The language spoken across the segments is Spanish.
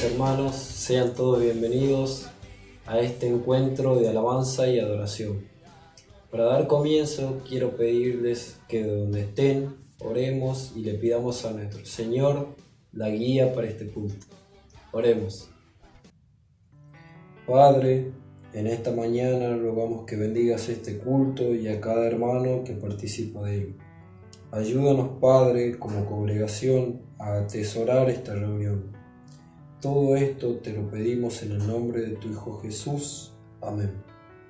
hermanos, sean todos bienvenidos a este encuentro de alabanza y adoración. Para dar comienzo, quiero pedirles que de donde estén, oremos y le pidamos a nuestro Señor la guía para este culto. Oremos. Padre, en esta mañana rogamos que bendigas este culto y a cada hermano que participa de él. Ayúdanos, Padre, como congregación, a atesorar esta reunión. Todo esto te lo pedimos en el nombre de tu Hijo Jesús. Amén.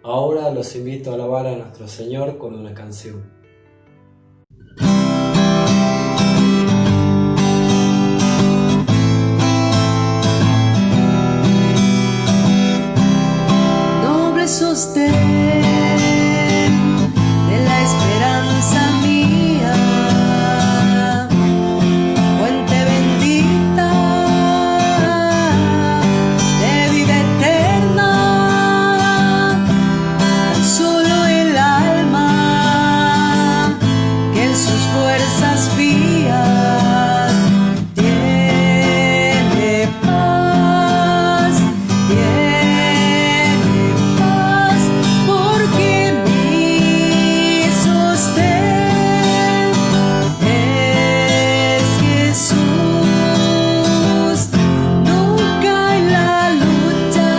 Ahora los invito a alabar a nuestro Señor con una canción. Noble sostén de la esperanza mía, fuente bendita de vida eterna, tan solo el alma que en sus fuerzas vías tiene paz, porque mi sostén es Jesús. Nunca en la lucha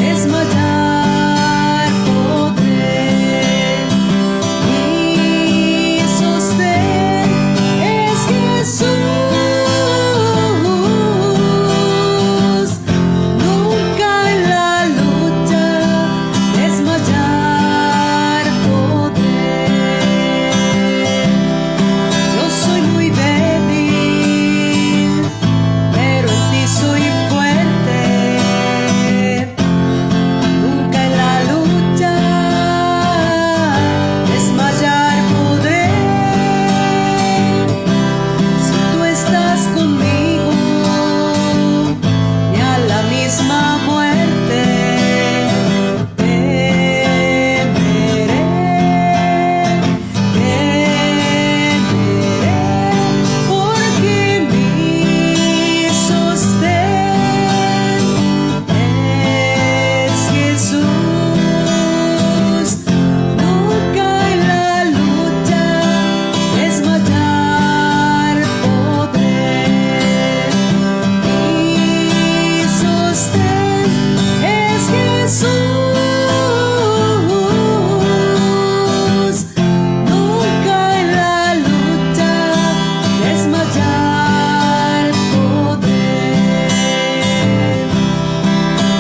desmayar podré. Mi sostén es Jesús. Nunca en la lucha desmayar podré. Yo soy muy débil, pero en ti soy fuerte. Nunca en la lucha desmayar podré. Si tú estás conmigo, ni a la misma muerte temeré, porque mi sostén es Jesús. Nunca en la lucha desmayar podré. Mi sostén es Jesús. Nunca en la lucha desmayar podré.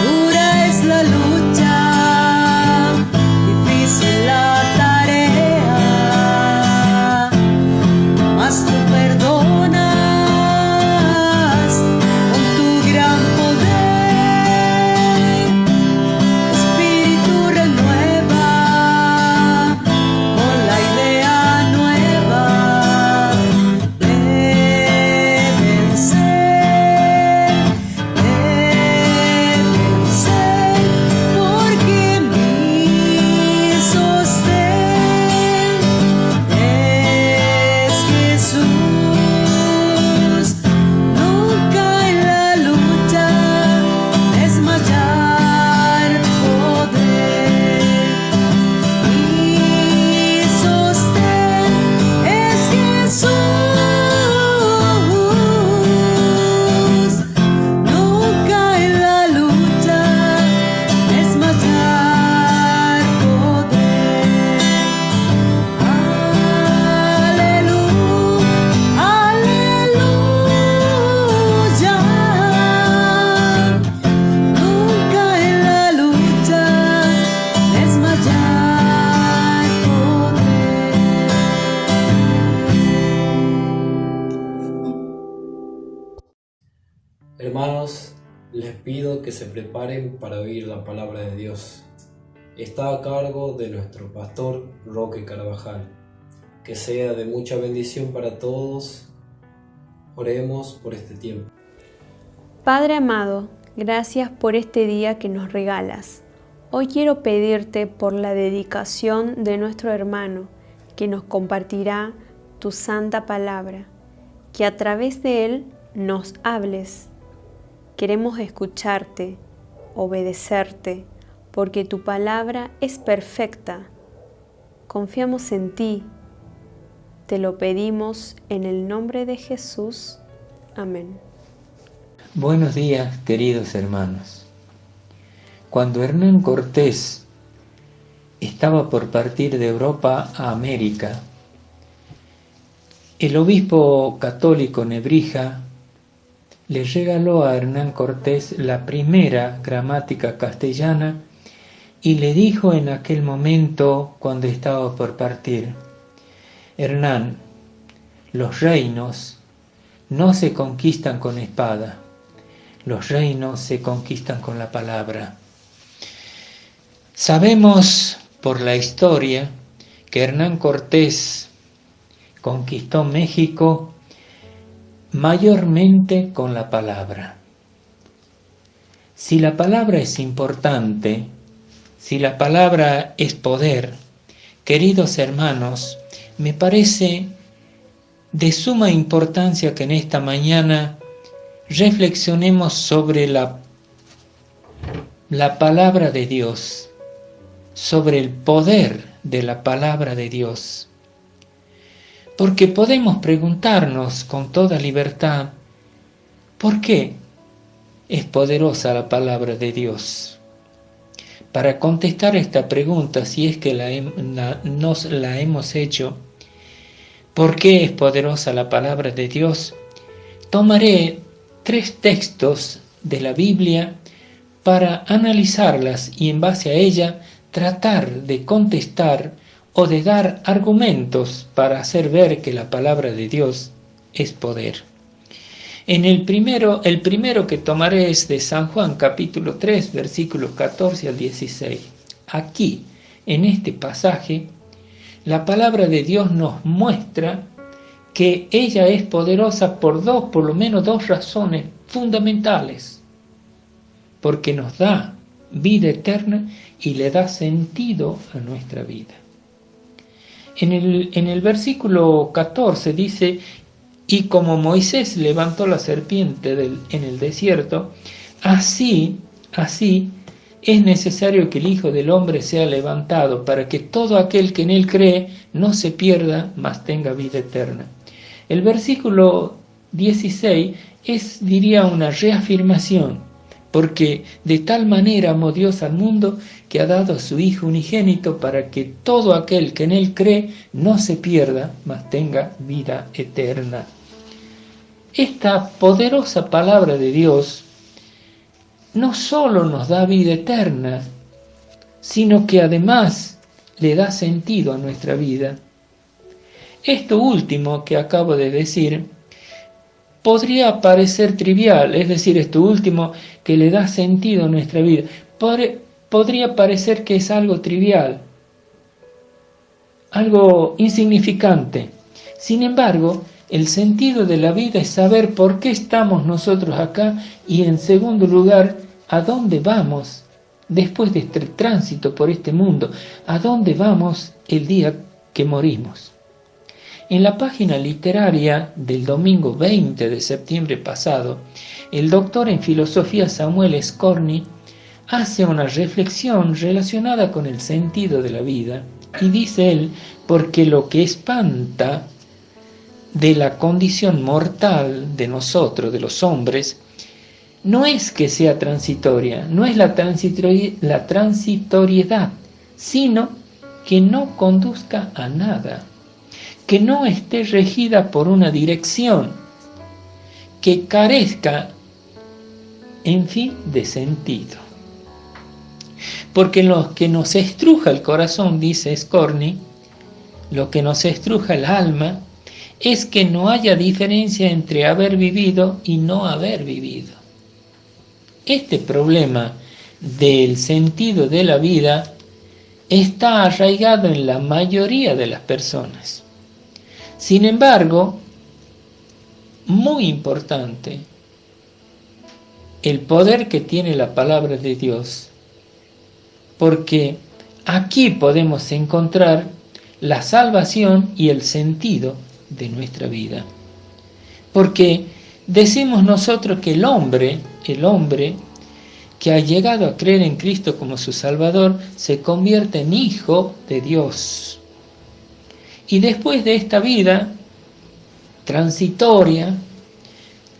Dura es la lucha, difícil la tarea, mas tú perdonas con tu gran poder. Espíritu renueva con la idea nueva de vencer, porque mi sostén es Jesús. Nunca en la lucha desmayar podré. Mi sostén es Jesús. Nunca en la lucha desmayar podré. Aleluya, aleluya. Nunca en la lucha desmayar podré. Hermanos, les pido que se preparen para oír la palabra de Dios. Está a cargo de nuestro pastor Roque Carvajal. Que sea de mucha bendición para todos. Oremos por este tiempo. Padre amado, gracias por este día que nos regalas. Hoy quiero pedirte por la dedicación de nuestro hermano, que nos compartirá tu santa palabra, que a través de él nos hables. Queremos escucharte, obedecerte, porque tu palabra es perfecta. Confiamos en ti. Te lo pedimos en el nombre de Jesús. Amén. Buenos días, queridos hermanos. Cuando Hernán Cortés estaba por partir de Europa a América, el obispo católico Nebrija le regaló a Hernán Cortés la primera gramática castellana y le dijo en aquel momento, cuando estaba por partir: Hernán, los reinos no se conquistan con espada, los reinos se conquistan con la palabra. Sabemos por la historia que Hernán Cortés conquistó México mayormente con la palabra. Si la palabra es importante, si la palabra es poder, queridos hermanos, me parece de suma importancia que en esta mañana reflexionemos sobre la palabra de Dios, sobre el poder de la palabra de Dios. Porque podemos preguntarnos con toda libertad, ¿por qué es poderosa la palabra de Dios? Para contestar esta pregunta, si es que nos la hemos hecho, ¿por qué es poderosa la palabra de Dios? Tomaré 3 textos de la Biblia para analizarlas y en base a ella tratar de contestar o de dar argumentos para hacer ver que la palabra de Dios es poder. El primero que tomaré es de San Juan capítulo 3, versículos 14 al 16. Aquí, en este pasaje, la palabra de Dios nos muestra que ella es poderosa por lo menos dos razones fundamentales. Porque nos da vida eterna y le da sentido a nuestra vida. En el versículo 14 dice: y como Moisés levantó la serpiente en el desierto, así es necesario que el Hijo del Hombre sea levantado, para que todo aquel que en él cree no se pierda, mas tenga vida eterna. El versículo 16 diría una reafirmación, porque de tal manera amó Dios al mundo que ha dado a su Hijo unigénito, para que todo aquel que en él cree no se pierda, mas tenga vida eterna. Esta poderosa palabra de Dios no solo nos da vida eterna, sino que además le da sentido a nuestra vida. Esto último que acabo de decir podría parecer trivial, es decir, esto último que le da sentido a nuestra vida, podría parecer que es algo trivial, algo insignificante. Sin embargo, el sentido de la vida es saber por qué estamos nosotros acá y, en segundo lugar, a dónde vamos después de este tránsito por este mundo, a dónde vamos el día que morimos. En la página literaria del domingo 20 de septiembre pasado, el doctor en filosofía Samuel Scorni hace una reflexión relacionada con el sentido de la vida y dice él: porque lo que espanta de la condición mortal de nosotros, de los hombres, no es que sea transitoria, no es la transitoriedad, sino que no conduzca a nada, que no esté regida por una dirección, que carezca, en fin, de sentido. Porque lo que nos estruja el corazón, dice Scorni, lo que nos estruja el alma, es que no haya diferencia entre haber vivido y no haber vivido. Este problema del sentido de la vida está arraigado en la mayoría de las personas. Sin embargo, muy importante, el poder que tiene la palabra de Dios, porque aquí podemos encontrar la salvación y el sentido de nuestra vida. Porque decimos nosotros que el hombre que ha llegado a creer en Cristo como su Salvador, se convierte en hijo de Dios. Y después de esta vida transitoria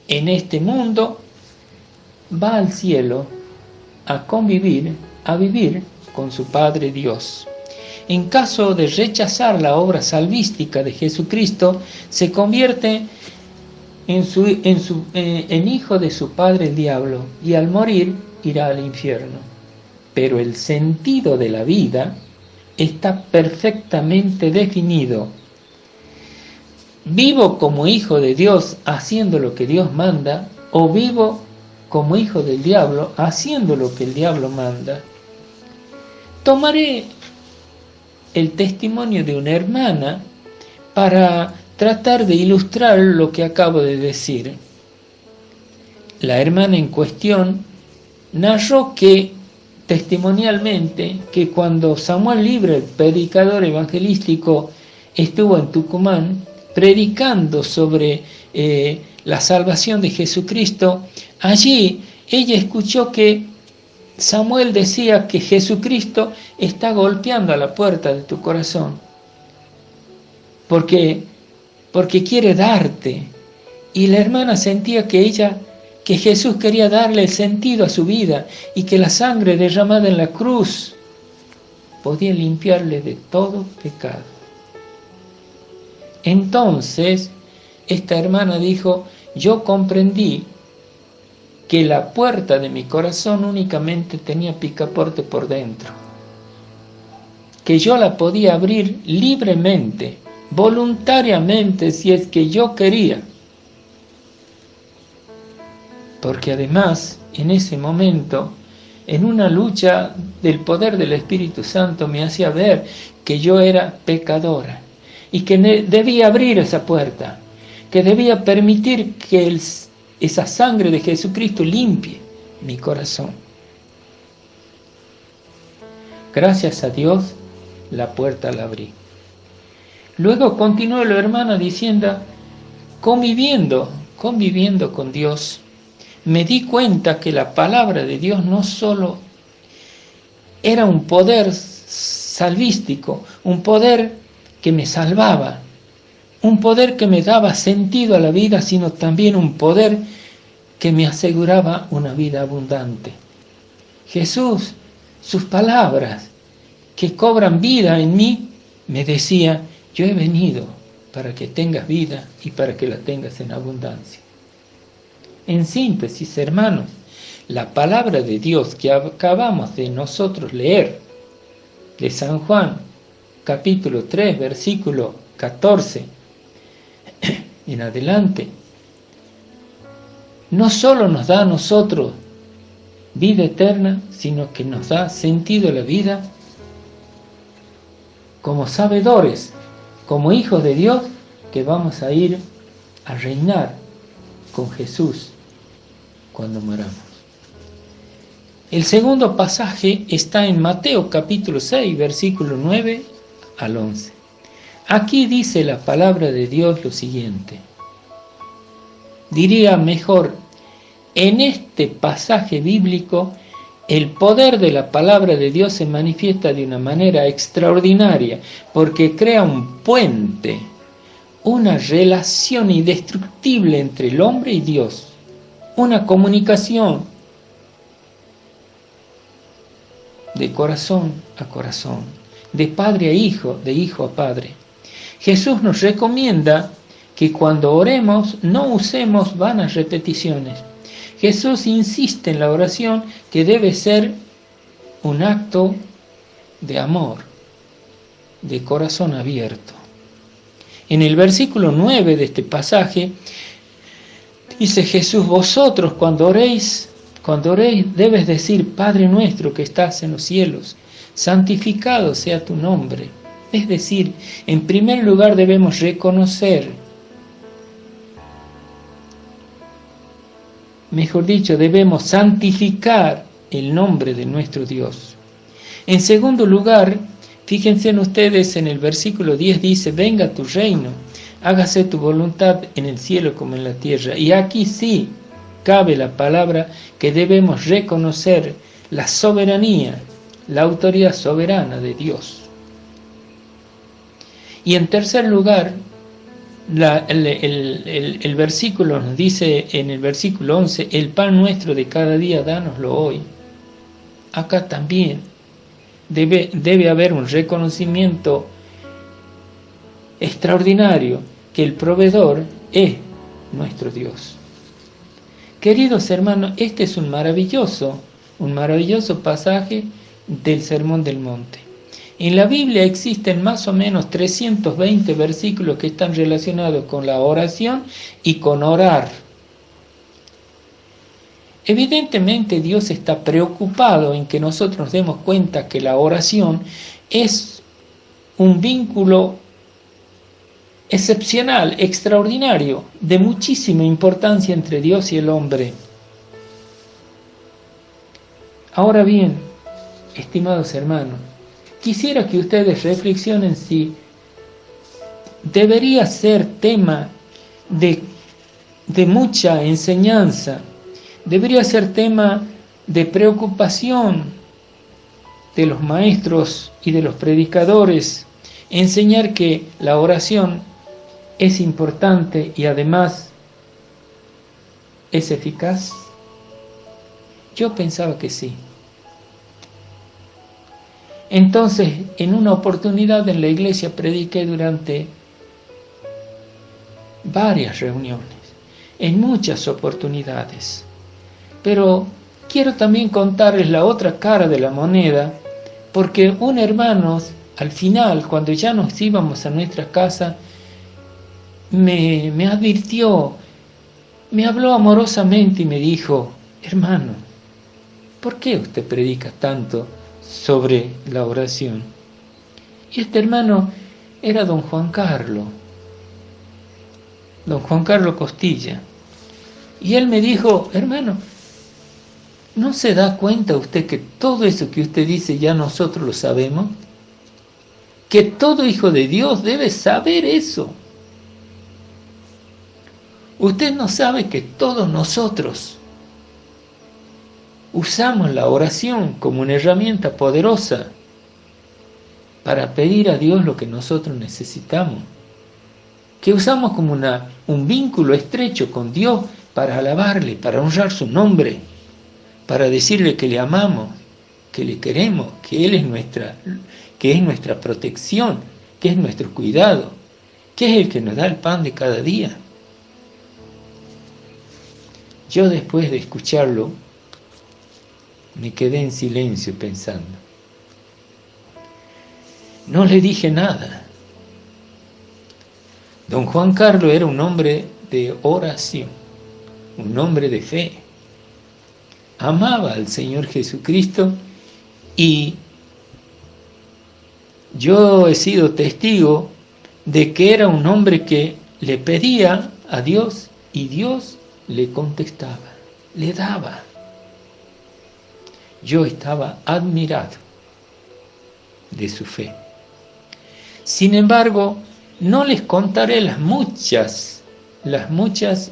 en este mundo, va al cielo a vivir con su Padre Dios. En caso de rechazar la obra salvística de Jesucristo, se convierte en hijo de su padre el diablo, y al morir irá al infierno. Pero el sentido de la vida está perfectamente definido. ¿Vivo como hijo de Dios haciendo lo que Dios manda, o vivo como hijo del diablo haciendo lo que el diablo manda? Tomaré el testimonio de una hermana para tratar de ilustrar lo que acabo de decir. La hermana en cuestión narró testimonialmente que cuando Samuel Libre, el predicador evangelístico, estuvo en Tucumán predicando sobre la salvación de Jesucristo, allí ella escuchó que Samuel decía que Jesucristo está golpeando a la puerta de tu corazón, porque quiere darte. Y la hermana sentía que Jesús quería darle el sentido a su vida, y que la sangre derramada en la cruz podía limpiarle de todo pecado. Entonces, esta hermana dijo: yo comprendí que la puerta de mi corazón únicamente tenía picaporte por dentro, que yo la podía abrir libremente, voluntariamente, si es que yo quería. Porque además, en ese momento, en una lucha del poder del Espíritu Santo, me hacía ver que yo era pecadora y que debía abrir esa puerta, que debía permitir que esa sangre de Jesucristo limpie mi corazón. Gracias a Dios, la puerta la abrí. Luego continuó la hermana diciendo: conviviendo con Dios, me di cuenta que la palabra de Dios no solo era un poder salvístico, un poder que me salvaba, un poder que me daba sentido a la vida, sino también un poder que me aseguraba una vida abundante. Jesús, sus palabras que cobran vida en mí, me decía: yo he venido para que tengas vida y para que la tengas en abundancia. En síntesis, hermanos, la palabra de Dios que acabamos de nosotros leer, de San Juan, capítulo 3, versículo 14 en adelante, no solo nos da a nosotros vida eterna, sino que nos da sentido a la vida como sabedores, como hijos de Dios, que vamos a ir a reinar con Jesús cuando moramos. El segundo pasaje está en Mateo capítulo 6, versículo 9 al 11. Aquí dice la palabra de Dios lo siguiente. Diría mejor, en este pasaje bíblico, el poder de la palabra de Dios se manifiesta de una manera extraordinaria, porque crea un puente, una relación indestructible entre el hombre y Dios, una comunicación de corazón a corazón, de padre a hijo, de hijo a padre. Jesús nos recomienda que cuando oremos no usemos vanas repeticiones. Jesús insiste en la oración que debe ser un acto de amor, de corazón abierto. En el versículo 9 de este pasaje dice Jesús: vosotros cuando oréis debes decir: Padre nuestro que estás en los cielos, santificado sea tu nombre. Es decir, en primer lugar debemos reconocer, mejor dicho, debemos santificar el nombre de nuestro Dios. En segundo lugar, fíjense en ustedes, en el versículo 10 dice: venga tu reino. hágase tu voluntad en el cielo como en la tierra. Y aquí sí cabe la palabra que debemos reconocer la soberanía, la autoridad soberana de Dios. Y en tercer lugar, el versículo nos dice en el versículo 11, el pan nuestro de cada día, dánoslo hoy. Acá también debe haber un reconocimiento extraordinario que el proveedor es nuestro Dios. Queridos hermanos, este es un maravilloso pasaje del Sermón del Monte. En la Biblia existen más o menos 320 versículos que están relacionados con la oración y con orar. Evidentemente Dios está preocupado en que nosotros nos demos cuenta que la oración es un vínculo excepcional, extraordinario, de muchísima importancia entre Dios y el hombre. Ahora bien, estimados hermanos, quisiera que ustedes reflexionen si debería ser tema de mucha enseñanza, debería ser tema de preocupación de los maestros y de los predicadores, enseñar que la oración es importante y además es eficaz. Yo pensaba que sí. Entonces, en una oportunidad en la iglesia prediqué durante varias reuniones, en muchas oportunidades. Pero quiero también contarles la otra cara de la moneda, porque un hermano, al final, cuando ya nos íbamos a nuestra casa, me advirtió, me habló amorosamente y me dijo: hermano, ¿por qué usted predica tanto sobre la oración? Y este hermano era don Juan Carlos Costilla. Y él me dijo: hermano, ¿no se da cuenta usted que todo eso que usted dice ya nosotros lo sabemos? Que todo hijo de Dios debe saber eso. Usted no sabe que todos nosotros usamos la oración como una herramienta poderosa para pedir a Dios lo que nosotros necesitamos. Que usamos como un vínculo estrecho con Dios para alabarle, para honrar su nombre, para decirle que le amamos, que le queremos, que Él es nuestra protección, que es nuestro cuidado, que es el que nos da el pan de cada día. Yo, después de escucharlo, me quedé en silencio pensando. No le dije nada. Don Juan Carlos era un hombre de oración, un hombre de fe. Amaba al Señor Jesucristo y yo he sido testigo de que era un hombre que le pedía a Dios y Dios le contestaba, le daba. Yo estaba admirado de su fe. Sin embargo, no les contaré las muchas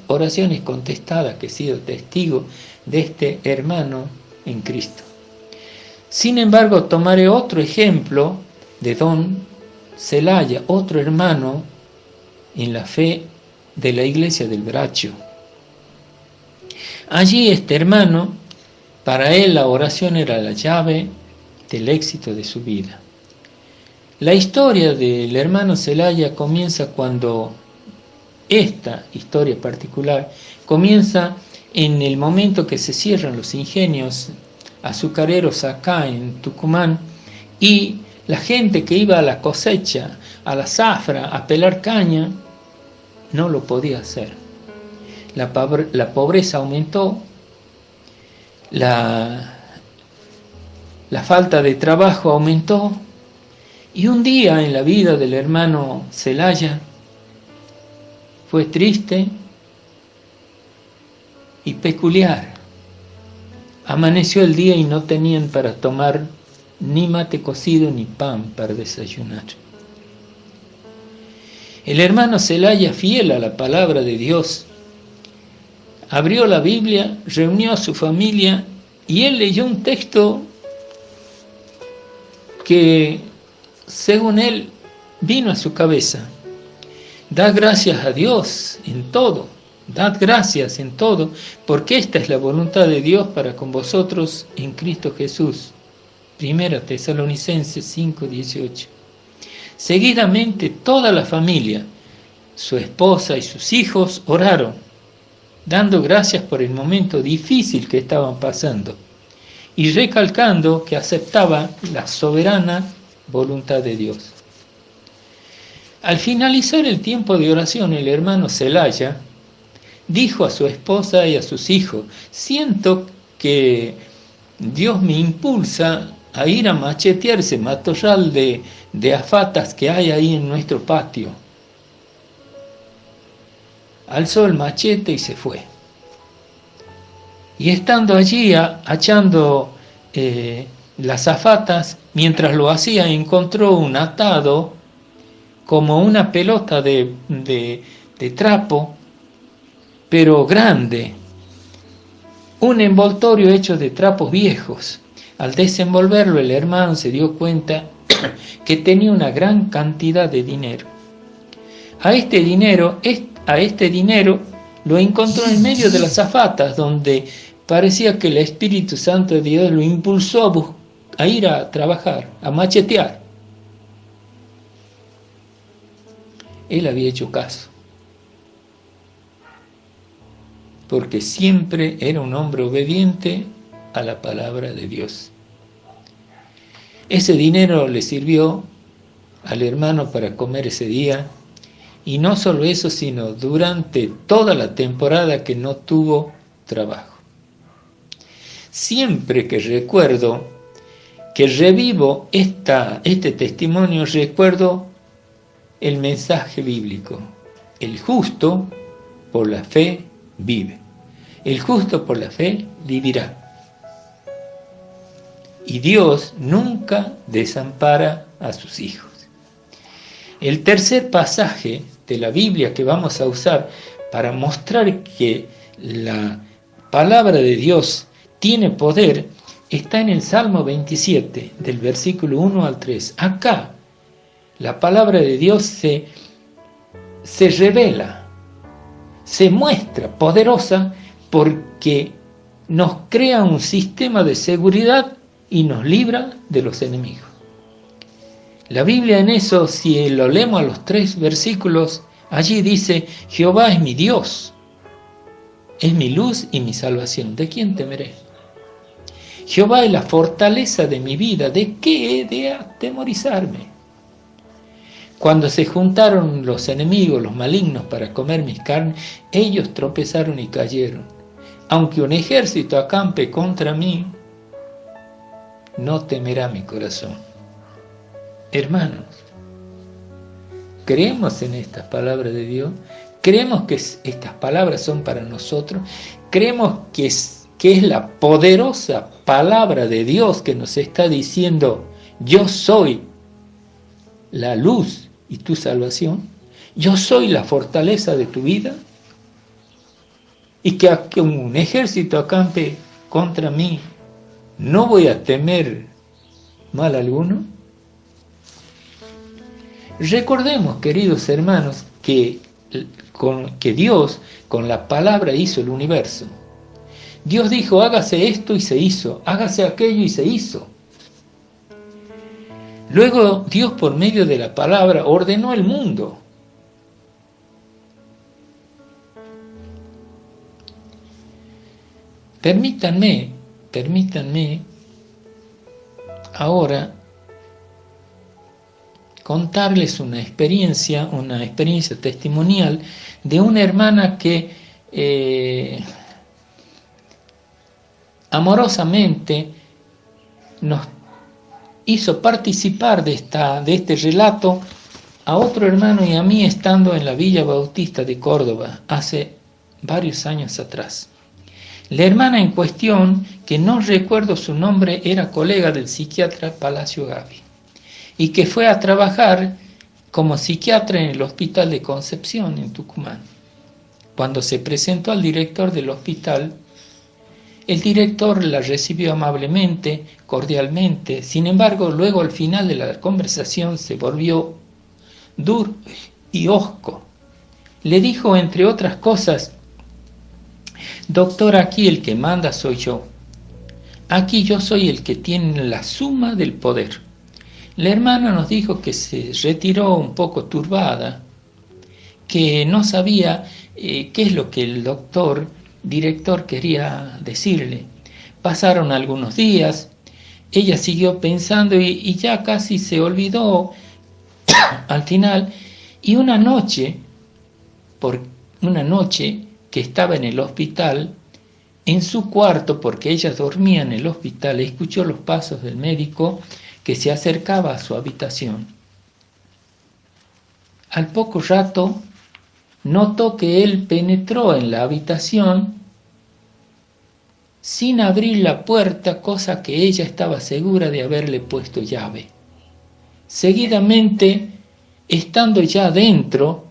oraciones contestadas que he sido testigo de este hermano en Cristo. Sin embargo, tomaré otro ejemplo de don Celaya, otro hermano en la fe de la iglesia del Bracho. Allí este hermano, para él la oración era la llave del éxito de su vida. La historia del hermano Celaya comienza cuando, esta historia particular, comienza en el momento que se cierran los ingenios azucareros acá en Tucumán y la gente que iba a la cosecha, a la zafra, a pelar caña, no lo podía hacer. La pobreza aumentó, la falta de trabajo aumentó, y un día en la vida del hermano Celaya fue triste y peculiar. Amaneció el día y no tenían para tomar ni mate cocido ni pan para desayunar. El hermano Celaya, fiel a la palabra de Dios, abrió la Biblia, reunió a su familia y él leyó un texto que, según él, vino a su cabeza. Dad gracias a Dios en todo, dad gracias en todo, porque esta es la voluntad de Dios para con vosotros en Cristo Jesús. 1 Tesalonicenses 5:18. Seguidamente toda la familia, su esposa y sus hijos, oraron, dando gracias por el momento difícil que estaban pasando y recalcando que aceptaba la soberana voluntad de Dios. Al finalizar el tiempo de oración, el hermano Celaya dijo a su esposa y a sus hijos: siento que Dios me impulsa a ir a machetear ese matorral de afatas que hay ahí en nuestro patio. Alzó el machete y se fue. Y estando allí hachando las afatas, mientras lo hacía, encontró un atado como una pelota de trapo, pero grande, un envoltorio hecho de trapos viejos. Al desenvolverlo, el hermano se dio cuenta que tenía una gran cantidad de dinero. A este dinero lo encontró en medio de las afatas, donde parecía que el Espíritu Santo de Dios lo impulsó a ir a trabajar, a machetear. Él había hecho caso, porque siempre era un hombre obediente a la palabra de Dios. Ese dinero le sirvió al hermano para comer ese día, y no solo eso, sino durante toda la temporada que no tuvo trabajo. Siempre que recuerdo, que revivo este testimonio, recuerdo el mensaje bíblico: el justo por la fe vive, el justo por la fe vivirá. Y Dios nunca desampara a sus hijos. El tercer pasaje de la Biblia que vamos a usar para mostrar que la palabra de Dios tiene poder está en el Salmo 27, del versículo 1 al 3. Acá la palabra de Dios se revela, se muestra poderosa, porque nos crea un sistema de seguridad y nos libra de los enemigos. La Biblia en eso, si lo leemos a los 3 versículos, allí dice: Jehová es mi Dios, es mi luz y mi salvación. ¿De quién temeré? Jehová es la fortaleza de mi vida. ¿De qué he de atemorizarme? Cuando se juntaron los enemigos, los malignos, para comer mis carnes, ellos tropezaron y cayeron. Aunque un ejército acampe contra mí, no temerá mi corazón. Hermanos, ¿creemos en estas palabras de Dios? ¿Creemos que estas palabras son para nosotros? ¿Creemos que es la poderosa palabra de Dios que nos está diciendo: yo soy la luz y tu salvación? ¿Yo soy la fortaleza de tu vida? Y que un ejército acampe contra mí, ¿no voy a temer mal alguno? Recordemos, queridos hermanos, que Dios con la palabra hizo el universo. Dios dijo: hágase esto y se hizo, hágase aquello y se hizo. Luego Dios, por medio de la palabra, ordenó el mundo. Permítanme ahora contarles una experiencia testimonial de una hermana que amorosamente nos hizo participar de este relato a otro hermano y a mí, estando en la Villa Bautista de Córdoba hace varios años atrás. La hermana en cuestión, que no recuerdo su nombre, era colega del psiquiatra Palacio Gavi, y que fue a trabajar como psiquiatra en el Hospital de Concepción, en Tucumán. Cuando se presentó al director del hospital, el director la recibió amablemente, cordialmente. Sin embargo, luego al final de la conversación se volvió duro y hosco. Le dijo, entre otras cosas: doctor, aquí el que manda soy yo. Aquí yo soy el que tiene la suma del poder. La hermana nos dijo que se retiró un poco turbada, que no sabía qué es lo que el director quería decirle. Pasaron algunos días, ella siguió pensando y ya casi se olvidó al final, y una noche que estaba en el hospital, en su cuarto, porque ella dormía en el hospital, escuchó los pasos del médico que se acercaba a su habitación. Al poco rato, notó que él penetró en la habitación sin abrir la puerta, cosa que ella estaba segura de haberle puesto llave. Seguidamente, estando ya adentro,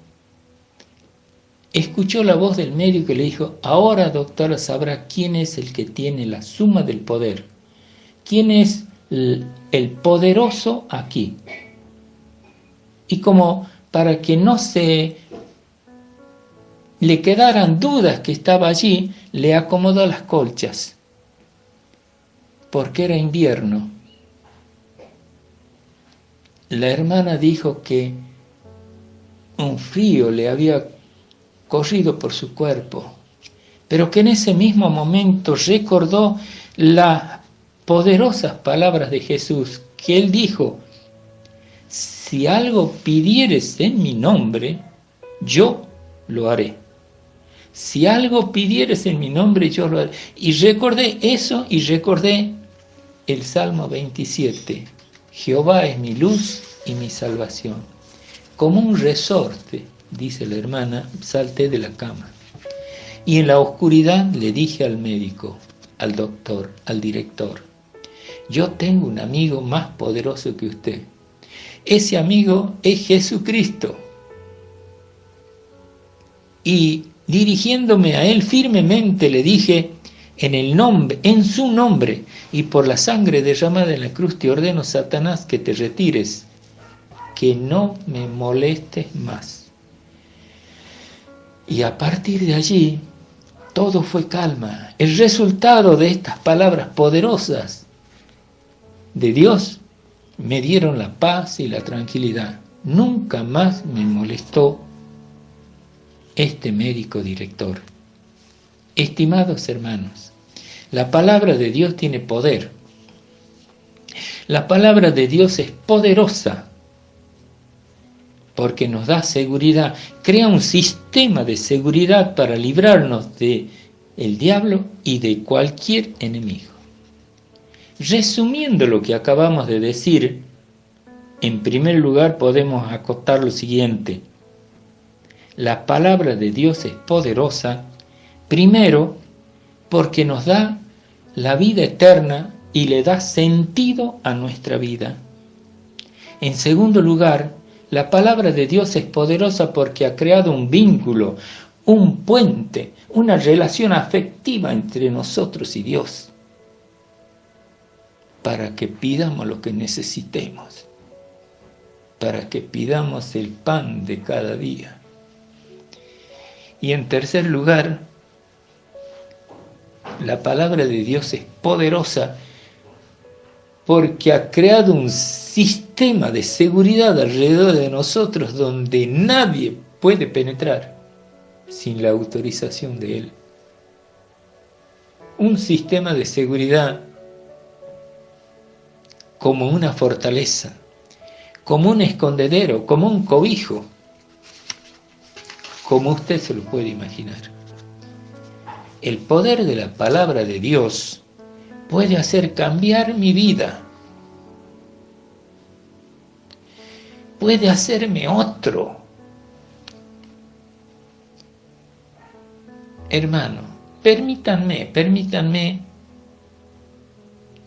escuchó la voz del médico y le dijo: ahora, doctora, sabrá quién es el que tiene la suma del poder, quién es el poderoso aquí. Y como para que no se le quedaran dudas que estaba allí, le acomodó las colchas, porque era invierno. La hermana dijo que un frío le había corrido por su cuerpo, pero que en ese mismo momento recordó las poderosas palabras de Jesús, que él dijo: si algo pidieres en mi nombre, yo lo haré. Si algo pidieres en mi nombre, yo lo haré. Y recordé eso, y recordé el Salmo 27. Jehová es mi luz y mi salvación. Como un resorte, dice la hermana, salté de la cama. Y en la oscuridad le dije al médico, al doctor, al director: yo tengo un amigo más poderoso que usted. Ese amigo es Jesucristo. Y dirigiéndome a él firmemente le dije: en su nombre y por la sangre derramada en la cruz, te ordeno, Satanás, que te retires, que no me molestes más. Y a partir de allí, todo fue calma. El resultado de estas palabras poderosas de Dios me dieron la paz y la tranquilidad. Nunca más me molestó este médico director. Estimados hermanos, la palabra de Dios tiene poder. La palabra de Dios es poderosa porque nos da seguridad, crea un sistema de seguridad para librarnos del diablo y de cualquier enemigo. Resumiendo lo que acabamos de decir, en primer lugar podemos acotar lo siguiente: la palabra de Dios es poderosa, primero, porque nos da la vida eterna y le da sentido a nuestra vida. En segundo lugar, la palabra de Dios es poderosa porque ha creado un vínculo, un puente, una relación afectiva entre nosotros y Dios, para que pidamos lo que necesitemos, para que pidamos el pan de cada día. Y en tercer lugar, la palabra de Dios es poderosa porque ha creado un sistema de seguridad alrededor de nosotros donde nadie puede penetrar sin la autorización de Él. Un sistema de seguridad como una fortaleza, como un escondedero, como un cobijo, como usted se lo puede imaginar. El poder de la palabra de Dios puede hacer cambiar mi vida, puede hacerme otro. Hermano, permítanme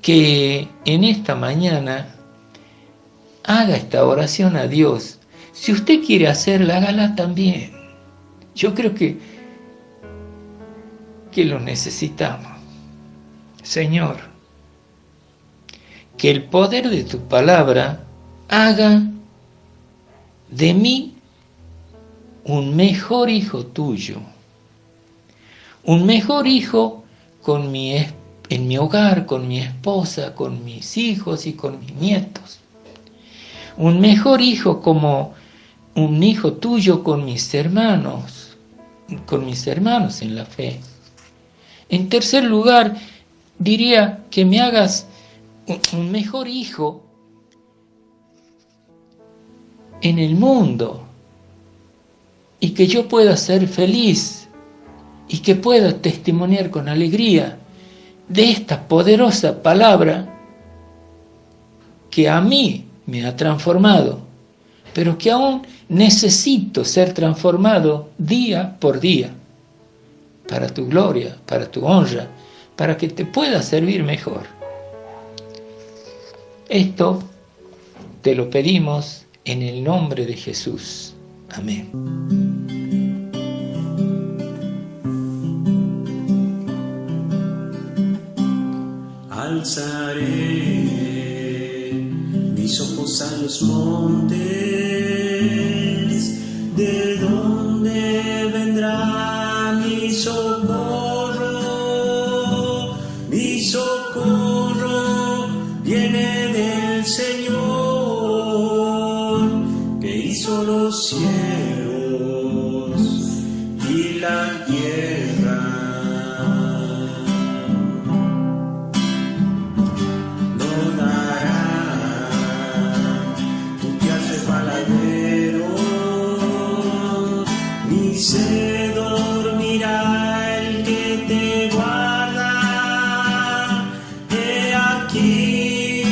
que en esta mañana haga esta oración a Dios, Si usted quiere hacerla, hágala también. Yo creo que lo necesitamos. Señor, que el poder de tu palabra haga de mí un mejor hijo tuyo, un mejor hijo en mi hogar, con mi esposa, con mis hijos y con mis nietos, un mejor hijo como un hijo tuyo con mis hermanos en la fe. En tercer lugar, diría que me hagas un mejor hijo en el mundo y que yo pueda ser feliz y que pueda testimoniar con alegría de esta poderosa palabra que a mí me ha transformado, pero que aún necesito ser transformado día por día, para tu gloria, para tu honra, para que te pueda servir mejor. Esto te lo pedimos en el nombre de Jesús. Amén. Alzaré mis ojos a los montes, ¿de dónde vendrá mi socorro? Mi socorro viene del Señor, que hizo los cielos y la tierra. Se dormirá el que te guarda, he aquí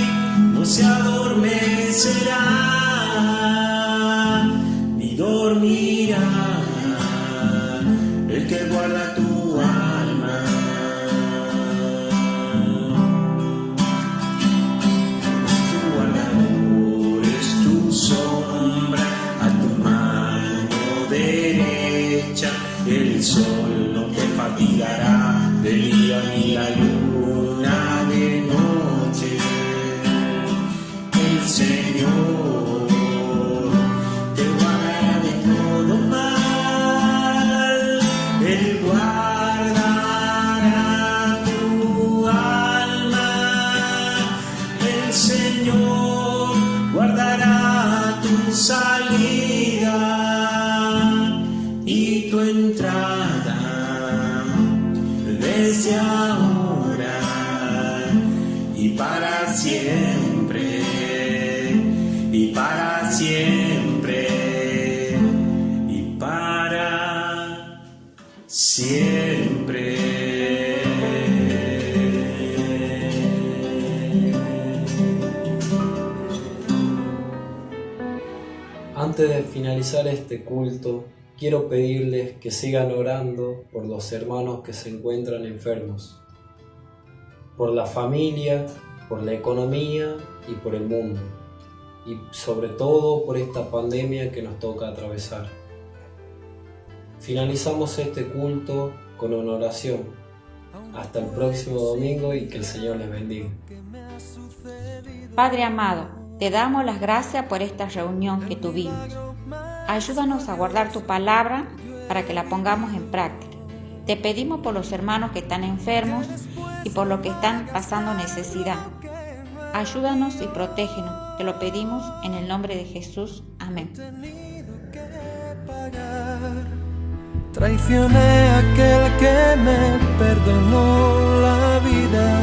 no se adormecerá, ni dormirá el que guarda tu alma. Tu guardador es tu sombra a tu mano derecha. El sol no te fatigará de día ni la luna de noche. El Señor te guardará de todo mal. Él guardará tu alma. El Señor guardará tu salida y tu entrada desde ahora y para siempre, y para siempre, y para siempre. Antes de finalizar este culto, quiero pedirles que sigan orando por los hermanos que se encuentran enfermos, por la familia, por la economía y por el mundo, y sobre todo por esta pandemia que nos toca atravesar. Finalizamos este culto con una oración. Hasta el próximo domingo y que el Señor les bendiga. Padre amado, te damos las gracias por esta reunión que tuvimos. Ayúdanos a guardar tu palabra para que la pongamos en práctica. Te pedimos por los hermanos que están enfermos y por los que están pasando necesidad. Ayúdanos y protégenos. Te lo pedimos en el nombre de Jesús. Amén. Traicioné a aquel que me perdonó la vida.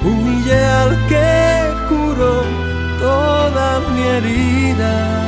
Humillé al que curó toda mi herida.